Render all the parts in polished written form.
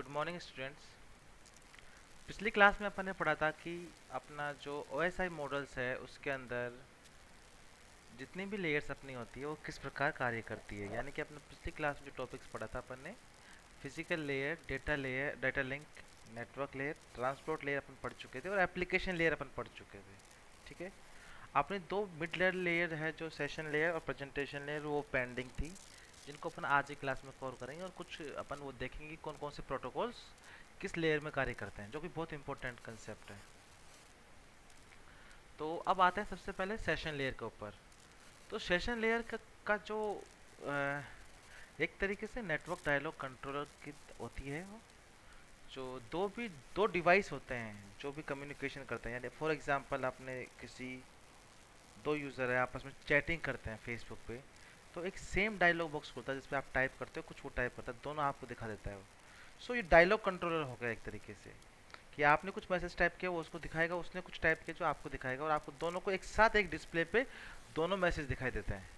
Good morning students. पिछली class में अपन ने पढ़ा था कि अपना जो OSI मॉडल्स है उसके अंदर जितनी भी लेयर्स अपनी होती है वो किस प्रकार कार्य करती है। यानी कि अपने पिछली क्लास में जो टॉपिक्स पढ़ा था अपन ने physical layer, data link, network layer, transport layer अपन पढ़ चुके थे और एप्लीकेशन लेयर अपन पढ़ चुके थे। ठीक है। अपने दो मिड लेयर लेयर है जो सेशन लेयर और प्रेजेंटेशन लेयर, वो पेंडिंग थी, जिनको अपन आज की क्लास में कवर करेंगे और कुछ अपन वो देखेंगे कौन कौन से प्रोटोकॉल्स किस लेयर में कार्य करते हैं, जो कि बहुत इंपॉर्टेंट कंसेप्ट है। तो अब आते हैं सबसे पहले सेशन लेयर के ऊपर। तो सेशन लेयर का जो अ, एक तरीके से नेटवर्क डायलॉग कंट्रोलर की होती है वो, जो दो डिवाइस होते हैं जो भी कम्युनिकेशन करते हैं। यानी फॉर एग्जांपल आपने किसी दो यूज़र है आपस में चैटिंग करते हैं फेसबुक पे, तो एक सेम डायलॉग बॉक्स खुलता है जिसपे आप टाइप करते हो, कुछ वो टाइप करता है, दोनों आपको दिखा देता है वो। सो ये डायलॉग कंट्रोलर हो गया एक तरीके से, कि आपने कुछ मैसेज टाइप किया वो उसको दिखाएगा, उसने कुछ टाइप किया जो आपको दिखाएगा, और आपको दोनों को एक साथ एक डिस्प्ले पे दोनों मैसेज दिखाई देते हैं।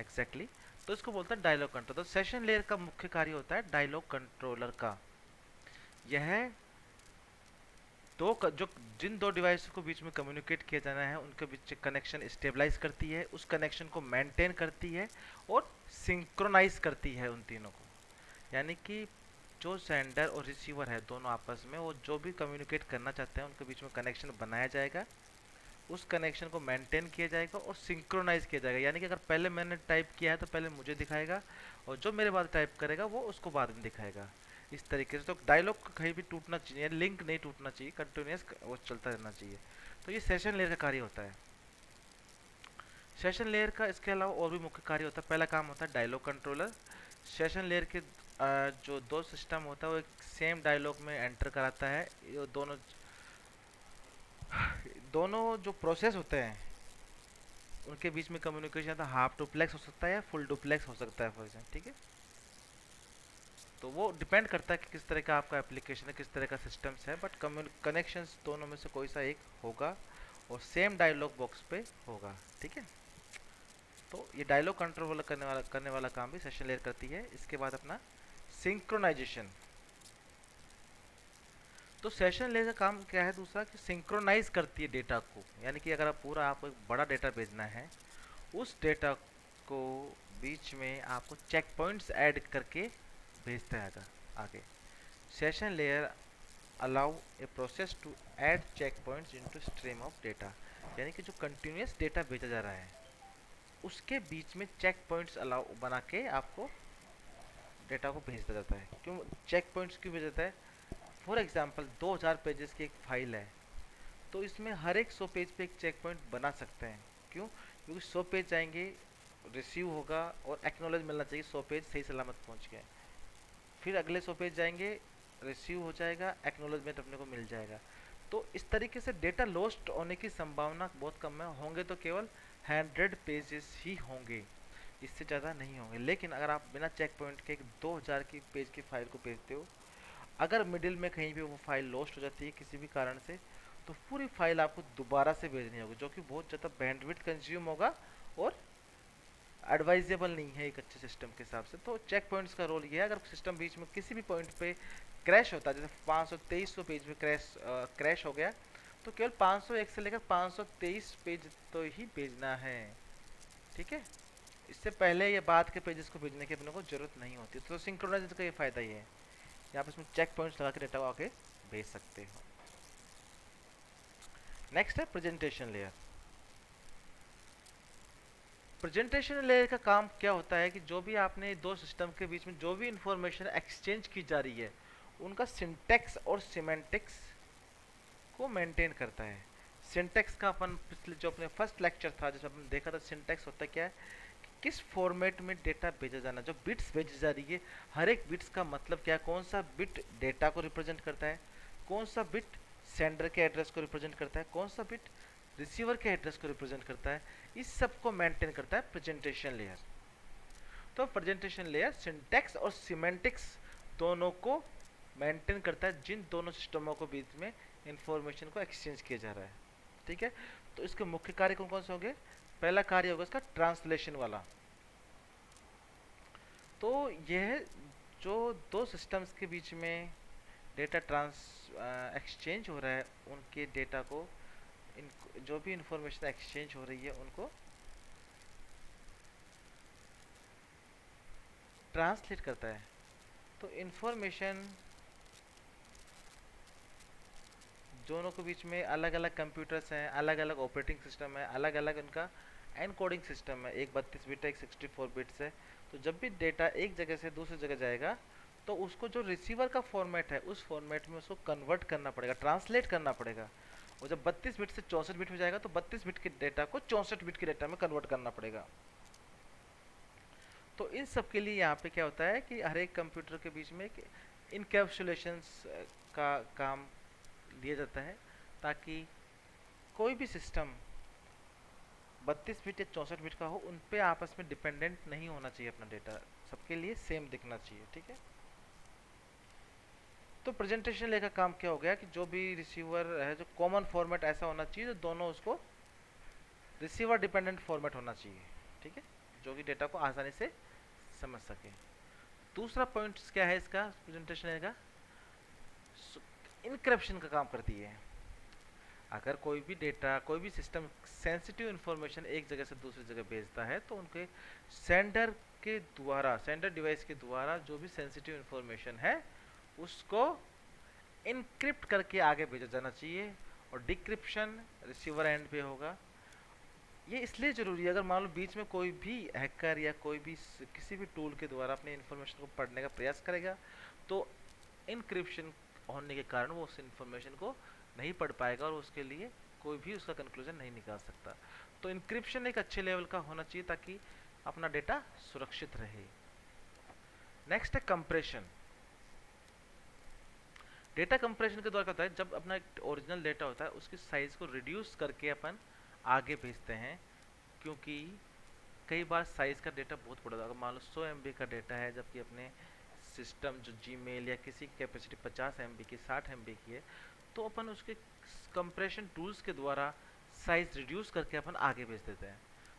Exactly exactly। तो इसको बोलते हैं डायलॉग कंट्रोलर। तो सेशन लेयर का मुख्य कार्य होता है डायलॉग कंट्रोलर का। यह जो जिन दो डिवाइस को बीच में कम्युनिकेट किया जाना है उनके बीच कनेक्शन स्टेबलाइज करती है, उस कनेक्शन को मेंटेन करती है और सिंक्रोनाइज करती है उन तीनों को। यानी कि जो सेंडर और रिसीवर है दोनों आपस में वो जो भी कम्युनिकेट करना चाहते हैं उनके बीच में कनेक्शन बनाया जाएगा, उस कनेक्शन को मेंटेन किया जाएगा और सिंक्रोनाइज किया जाएगा। यानी कि अगर पहले मैंने टाइप किया है तो पहले मुझे दिखाएगा, और जो मेरे बाद टाइप करेगा वो उसको बाद में दिखाएगा। इस तरीके से तो डायलॉग कहीं भी टूटना चाहिए, लिंक नहीं टूटना चाहिए, कंटिन्यूस वो चलता रहना चाहिए। तो ये सेशन लेयर का कार्य होता है। सेशन लेयर का इसके अलावा और भी मुख्य कार्य होता है। पहला काम होता है डायलॉग कंट्रोलर। सेशन लेयर के जो दो सिस्टम होता है वो एक सेम डायलॉग में एंटर कराता है। ये दोनों दोनों जो प्रोसेस होते हैं उनके बीच में कम्युनिकेशन था, हाफ डुप्लेक्स हो सकता है या फुल डुप्लेक्स हो सकता है फॉर एग्जाम्पल। ठीक है। तो वो डिपेंड करता है कि किस तरह का आपका एप्लीकेशन है, किस तरह का सिस्टम्स है, बट कनेक्शंस दोनों में से कोई सा एक होगा और सेम डायलॉग बॉक्स पे होगा। ठीक है। तो ये डायलॉग कंट्रोल करने वाला काम भी सेशन लेयर करती है। इसके बाद अपना सिंक्रोनाइजेशन। तो सेशन लेयर का काम क्या है दूसरा, कि सिंक्रोनाइज करती है डेटा को। यानी कि अगर आप पूरा आपको एक बड़ा डेटा भेजना है, उस डेटा को बीच में आपको चेक पॉइंट्स ऐड करके भेजता है आगे। Session layer allow a process to add check points into stream of data. यानी कि जो कंटिन्यूस डेटा भेजा जा रहा है उसके बीच में चेक पॉइंट्स अलाउ बना के आपको डेटा को भेज दिया जाता है। क्यों चेक पॉइंट्स क्यों भेजा जाता है? फॉर एग्जांपल 2000 पेजेस की एक फाइल है, तो इसमें हर एक 100 पेज पे एक चेक पॉइंट बना सकते हैं। क्यों? क्योंकि 100 पेज जाएंगे, रिसीव होगा और एक्नॉलेज मिलना चाहिए 100 पेज सही सलामत पहुंच गए। फिर अगले 100 पेज जाएंगे, रिसीव हो जाएगा, एक्नॉलेजमेंट अपने को मिल जाएगा। तो इस तरीके से डेटा लॉस्ट होने की संभावना बहुत कम है। होंगे तो केवल 100 पेजेस ही होंगे, इससे ज़्यादा नहीं होंगे। लेकिन अगर आप बिना चेक पॉइंट के एक 2000 की पेज की फाइल को भेजते हो, अगर मिडिल में कहीं भी वो फाइल लॉस्ट हो जाती है किसी भी कारण से, तो पूरी फाइल आपको दोबारा से भेजनी होगी, जो कि बहुत ज़्यादा बैंडविड्थ कंज्यूम होगा और एडवाइजेबल नहीं है एक अच्छे सिस्टम के हिसाब से। तो चेक पॉइंट्स का रोल ये है, अगर सिस्टम बीच में किसी भी पॉइंट पे क्रैश होता है, जैसे 523 पेज पे क्रैश हो गया, तो केवल 501 से लेकर 523 पेज तो ही भेजना है। ठीक है। इससे पहले या बाद के पेजेस को भेजने की अपने को जरूरत नहीं होती। तो सिंक्रोनाइज का ये फायदा ये है, यहाँ पर इसमें चेक पॉइंट्स लगा के डेटा को आगे भेज सकते हो। नेक्स्ट है प्रेजेंटेशन लेयर। प्रेजेंटेशन लेयर का काम क्या होता है कि जो भी आपने दो सिस्टम के बीच में जो भी इंफॉर्मेशन एक्सचेंज की जा रही है उनका सिंटेक्स और सिमेंटिक्स को मेंटेन करता है। सिंटेक्स का अपन पिछले जो अपने फर्स्ट लेक्चर था जिसमें अपन देखा था, सिंटेक्स होता क्या है कि किस फॉर्मेट में डेटा भेजा जाना, जो बिट्स भेजी जा रही है हर एक बिट्स का मतलब क्या है, कौन सा बिट डेटा को रिप्रेजेंट करता है, कौन सा बिट सेंडर के एड्रेस को रिप्रेजेंट करता है, कौन सा बिट रिसीवर के एड्रेस को रिप्रेजेंट करता है। इस सब को मेंटेन करता है प्रेजेंटेशन लेयर। तो प्रेजेंटेशन लेयर सिंटेक्स और सिमेंटिक्स दोनों को मेंटेन करता है, जिन दोनों सिस्टमों को बीच में इंफॉर्मेशन को एक्सचेंज किया जा रहा है। ठीक है। तो इसके मुख्य कार्य कौन कौन से होंगे? पहला कार्य होगा इसका ट्रांसलेशन वाला। तो यह जो दो सिस्टम्स के बीच में डेटा एक्सचेंज हो रहा है, उनके डेटा को, इन जो भी इंफॉर्मेशन एक्सचेंज हो रही है उनको ट्रांसलेट करता है। तो इंफॉर्मेशन दोनों के बीच में अलग अलग कंप्यूटर्स हैं, अलग अलग ऑपरेटिंग सिस्टम है, अलग अलग उनका एनकोडिंग सिस्टम है। एक 32 बिट है, एक 64 बिट्स है। तो जब भी डेटा एक जगह से दूसरी जगह जाएगा तो उसको जो रिसीवर का फॉर्मेट है उस फॉर्मेट में उसको कन्वर्ट करना पड़ेगा, ट्रांसलेट करना पड़ेगा। और जब 32 बिट से 64 बिट हो जाएगा तो 32 बिट के डेटा को 64 बिट के डेटा में कन्वर्ट करना पड़ेगा। तो इन सब के लिए यहाँ पे क्या होता है कि हर एक कंप्यूटर के बीच में एक इनकैप्सुलेशंस का काम दिया जाता है, ताकि कोई भी सिस्टम 32 बिट या 64 बिट का हो, उन पे आपस में डिपेंडेंट नहीं होना चाहिए। अपना डेटा सबके लिए सेम दिखना चाहिए, ठीक है। तो प्रेजेंटेशन लेकर काम क्या हो गया कि जो भी रिसीवर है, जो कॉमन फॉर्मेट ऐसा होना चाहिए जो दोनों उसको रिसीवर डिपेंडेंट फॉर्मेट होना चाहिए, ठीक है, जो कि डेटा को आसानी से समझ सके। दूसरा पॉइंट क्या है इसका प्रेजेंटेशन का, इनक्रप्शन का काम करती है। अगर कोई भी डेटा, कोई भी सिस्टम सेंसिटिव इन्फॉर्मेशन एक जगह से दूसरी जगह भेजता है तो उनके सेंडर के द्वारा, सेंडर डिवाइस के द्वारा जो भी सेंसिटिव इन्फॉर्मेशन है उसको इनक्रिप्ट करके आगे भेजा जाना चाहिए, और डिक्रिप्शन रिसीवर एंड पे होगा। ये इसलिए ज़रूरी है, अगर मान लो बीच में कोई भी हैकर या कोई भी किसी भी टूल के द्वारा अपनी इन्फॉर्मेशन को पढ़ने का प्रयास करेगा तो इनक्रिप्शन होने के कारण वो उस इन्फॉर्मेशन को नहीं पढ़ पाएगा और उसके लिए कोई भी उसका कंक्लूजन नहीं निकाल सकता। तो इनक्रिप्शन एक अच्छे लेवल का होना चाहिए ताकि अपना डेटा सुरक्षित रहे। नेक्स्ट है कंप्रेशन। डेटा कंप्रेशन के द्वारा क्या होता है, जब अपना एक ओरिजिनल डेटा होता है उसकी साइज को रिड्यूस करके अपन आगे भेजते हैं, क्योंकि कई बार साइज का डेटा बहुत बड़ा होता है। अगर मान लो 100 MB का डेटा है, जबकि अपने सिस्टम जो जीमेल या किसी की कैपेसिटी 50 MB की, 60 MB की है, तो अपन उसके कंप्रेशन टूल्स के द्वारा साइज रिड्यूस करके अपन आगे भेज देते हैं।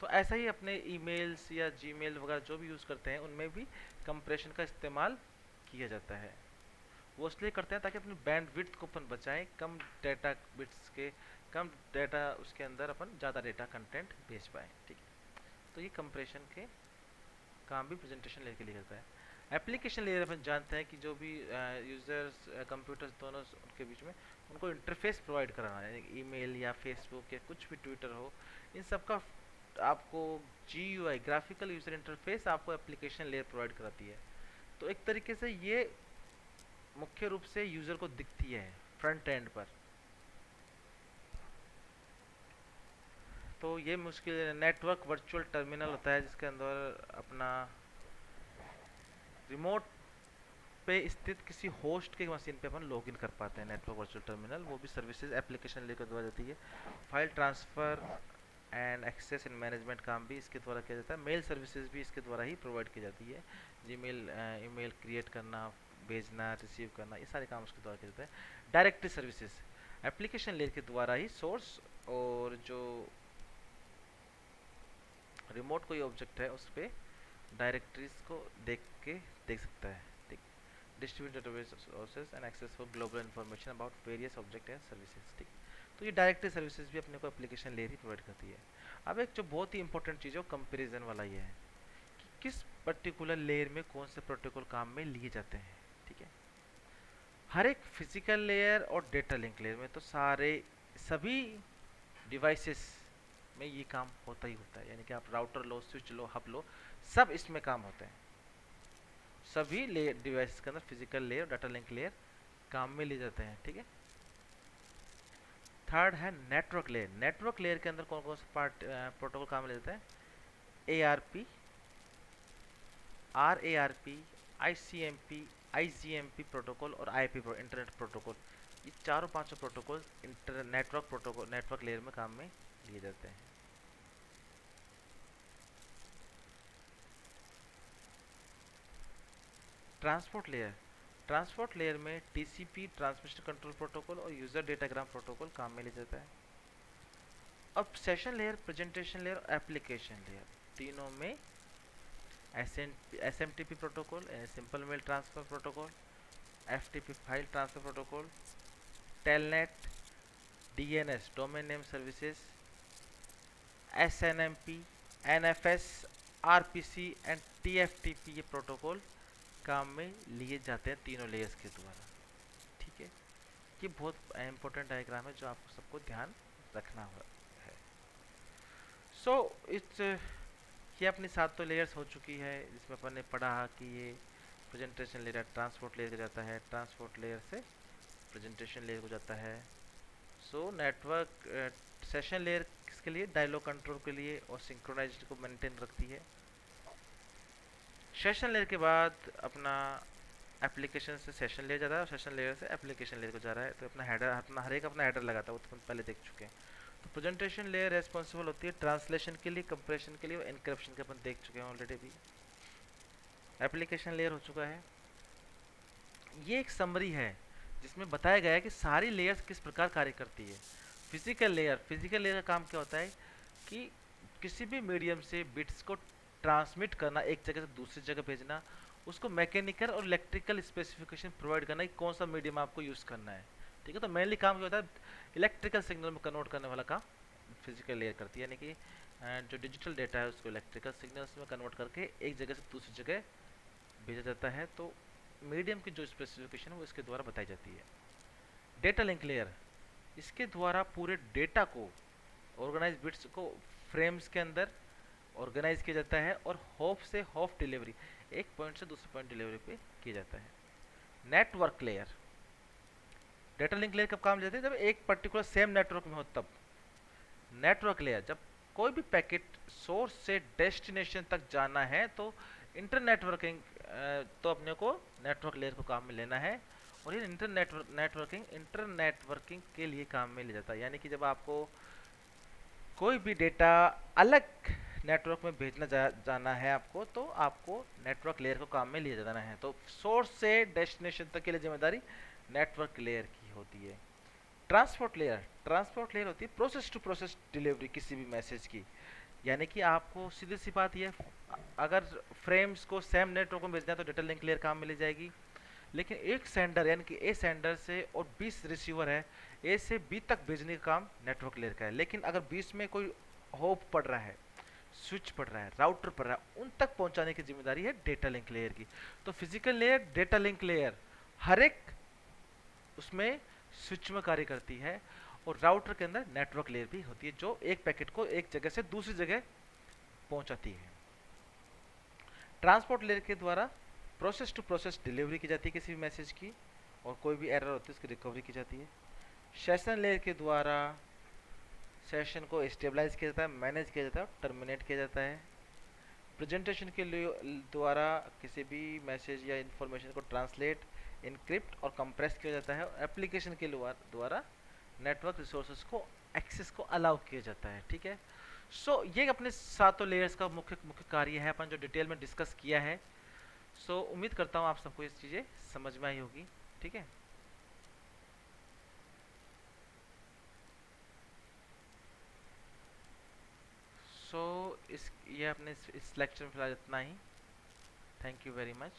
तो ऐसा ही अपने ईमेल्स या जीमेल वगैरह जो भी यूज़ करते हैं उनमें भी कंप्रेशन का इस्तेमाल किया जाता है। वो इसलिए करते हैं ताकि अपनी बैंड विड्थ को अपन बचाएं, कम डेटा बिट्स के, कम डेटा उसके अंदर अपन ज़्यादा डेटा कंटेंट भेज पाएँ, ठीक है। तो ये कंप्रेशन के काम भी प्रेजेंटेशन लेयर के लिए करता है। एप्लीकेशन लेयर अपन जानते हैं कि जो भी यूज़र्स कंप्यूटर्स दोनों उनके बीच में उनको इंटरफेस प्रोवाइड कराना है, ईमेल या फेसबुक या कुछ भी ट्विटर हो, इन सब का आपको GUI, ग्राफिकल यूज़र इंटरफेस, आपको एप्लीकेशन लेयर प्रोवाइड कराती है। तो एक तरीके से ये मुख्य रूप से यूज़र को दिखती है फ्रंट एंड पर। तो ये मुश्किल नेटवर्क वर्चुअल टर्मिनल होता है जिसके अंदर अपना रिमोट पे स्थित किसी होस्ट के मशीन पे अपन लॉगिन कर पाते हैं। नेटवर्क वर्चुअल टर्मिनल वो भी सर्विसेज एप्लीकेशन लेकर द्वारा जाती है। File transfer and access and management काम भी इसके द्वारा किया जाता है। मेल सर्विसेज भी इसके द्वारा ही प्रोवाइड की जाती है। जीमेल, ईमेल क्रिएट करना, भेजना, रिसीव करना, ये सारे काम उसके द्वारा किया जाता है। डायरेक्टरी सर्विसेज एप्लीकेशन लेयर के द्वारा ही सोर्स और जो रिमोट कोई ऑब्जेक्ट है उस पर डायरेक्टरीज को देख सकता है, ठीक। Distributed database sources and access for global information about various object and services, ठीक। तो ये डायरेक्टरी सर्विसेज भी अपने को एप्लीकेशन लेयर ही प्रोवाइड करती है। अब एक जो बहुत ही इंपॉर्टेंट चीज़ है वो कंपेरिजन वाला ये है कि किस पर्टिकुलर लेयर में कौन से प्रोटोकॉल काम में लिए जाते हैं, ठीक है। हर एक फिजिकल लेयर और डेटा लिंक लेयर में तो सभी डिवाइसेस में ये काम होता ही होता है। यानी कि आप राउटर लो, स्विच लो, हब लो, सब इसमें काम होते हैं। सभी लेयर डिवाइस के अंदर physical layer, data link layer काम में ले जाते हैं, ठीक है। थर्ड है नेटवर्क लेयर। नेटवर्क लेयर के अंदर कौन कौन से प्रोटोकॉल काम में ले जाते हैं? ARP, RARP, ICMP, IGMP protocol और IP इंटरनेट प्रोटोकॉल। ये चारों पांचों protocol network protocol, network layer में काम में लिए जाते हैं। ट्रांसपोर्ट लेयर, ट्रांसपोर्ट लेयर में TCP ट्रांसमिशन कंट्रोल प्रोटोकॉल और यूजर डेटाग्राम प्रोटोकॉल काम में ले जाता है। अब सेशन लेयर, प्रेजेंटेशन लेयर और एप्लीकेशन लेयर, तीनों में SMTP protocol, simple mail transfer protocol, FTP file transfer protocol, telnet, DNS domain name services, SNMP, NFS, RPC and TFTP, ये प्रोटोकॉल काम में लिए जाते हैं तीनों लेयर्स के द्वारा। ठीक है, ये बहुत इंपॉर्टेंट डायग्राम है जो आपको सबको ध्यान रखना है। सो इस ये अपनी 7 तो लेयर्स हो चुकी है, जिसमें अपन ने पढ़ा कि ये प्रेजेंटेशन लेयर ट्रांसपोर्ट लेयर को जाता है, ट्रांसपोर्ट लेयर से प्रेजेंटेशन लेयर को जाता है। सो नेटवर्क सेशन लेयर किसके लिए, डायलॉग कंट्रोल के लिए और सिंक्रोनाइजेशन को मेंटेन रखती है। सेशन लेयर के बाद अपना एप्लीकेशन से सेशन लेयर जा रहा है और सेशन लेयर से एप्लीकेशन लेयर को जा रहा है, तो अपना हेडर, अपना हर एक अपना हेडर लगाता है, वो तो पहले देख चुके हैं। तो प्रेजेंटेशन लेयर रेस्पॉन्सिबल होती है ट्रांसलेशन के लिए, कंप्रेशन के लिए और एनक्रिप्शन के, अपन देख चुके हैं ऑलरेडी भी। एप्लीकेशन लेयर हो चुका है। ये एक समरी है जिसमें बताया गया है कि सारी लेयर्स किस प्रकार कार्य करती है। फिजिकल लेयर का काम क्या होता है कि किसी भी मीडियम से बिट्स को ट्रांसमिट करना, एक जगह से दूसरी जगह भेजना, उसको मैकेनिकल और इलेक्ट्रिकल स्पेसिफिकेशन प्रोवाइड करना कि कौन सा मीडियम आपको यूज़ करना है। ठीक है, तो मेनली काम क्या होता है, इलेक्ट्रिकल सिग्नल में कन्वर्ट करने वाला काम फिजिकल लेयर करती है, यानी कि जो डिजिटल डेटा है उसको इलेक्ट्रिकल सिग्नल्स में कन्वर्ट करके एक जगह से दूसरी जगह भेजा जाता है। तो मीडियम की जो स्पेसिफिकेशन है वो इसके द्वारा बताई जाती है। डेटा लिंक लेयर, इसके द्वारा पूरे डेटा को, ऑर्गेनाइज बिट्स को फ्रेम्स के अंदर ऑर्गेनाइज किया जाता है और होप से होप डिलीवरी, एक पॉइंट से दूसरे पॉइंट डिलीवरी पे किया जाता है। Network layer, data link layer कब काम लेते हैं, जब एक पर्टिकुलर सेम नेटवर्क में हो तब। नेटवर्क लेयर, जब कोई भी पैकेट सोर्स से डेस्टिनेशन तक जाना है तो इंटर नेटवर्किंग, तो अपने को नेटवर्क लेयर को काम में लेना है। और ये इंटर नेटवर्किंग के लिए काम में ले जाता है, यानी कि जब आपको कोई भी डेटा अलग नेटवर्क में भेजना जाना है आपको, तो आपको नेटवर्क लेयर को काम में लिए जाना है। तो सोर्स से डेस्टिनेशन तक के लिए जिम्मेदारी नेटवर्क लेयर की होती है। ट्रांसपोर्ट लेयर होती है प्रोसेस टू प्रोसेस डिलीवरी किसी भी मैसेज की, यानी कि आपको सीधी सी बात ये, अगर फ्रेम्स को सेम नेटवर्क में भेजना है तो डेटा लिंक लेयर काम में ले जाएगी। लेकिन एक सेंडर, यानी कि ए सेंडर से और 20 रिसीवर है, ए से बी तक भेजने का काम नेटवर्क लेयर का है। लेकिन अगर बीच में कोई होप पड़ रहा है, स्विच पड़ रहा है, राउटर पड़ रहा है, उन तक पहुंचाने की जिम्मेदारी है डेटा लिंक लेयर की। तो physical layer, data link layer हर एक उसमें स्विच में कार्य करती है, और राउटर के अंदर नेटवर्क लेयर भी होती है जो एक पैकेट को एक जगह से दूसरी जगह पहुंचाती है। ट्रांसपोर्ट लेयर के द्वारा प्रोसेस टू प्रोसेस डिलीवरी की जाती है किसी भी मैसेज की, और कोई भी एरर होती है उसकी रिकवरी की जाती है। सेशन लेयर के द्वारा सेशन को स्टेबलाइज किया जाता है, मैनेज किया जाता है, टर्मिनेट किया जाता है। प्रेजेंटेशन के द्वारा किसी भी मैसेज या इंफॉर्मेशन को ट्रांसलेट, इनक्रिप्ट और कंप्रेस किया जाता है। एप्लीकेशन के द्वारा नेटवर्क रिसोर्सेज को एक्सेस को अलाउ किया जाता है। ठीक है, सो ये अपने 7 लेयर्स का मुख्य मुख्य कार्य है, अपन जो डिटेल में डिस्कस किया है। सो उम्मीद करता हूँ आप सबको ये चीज़ें समझ में आई होगी। ठीक है, सो इस ये अपने इस लेक्चर में फिलहाल इतना ही। Thank you very much.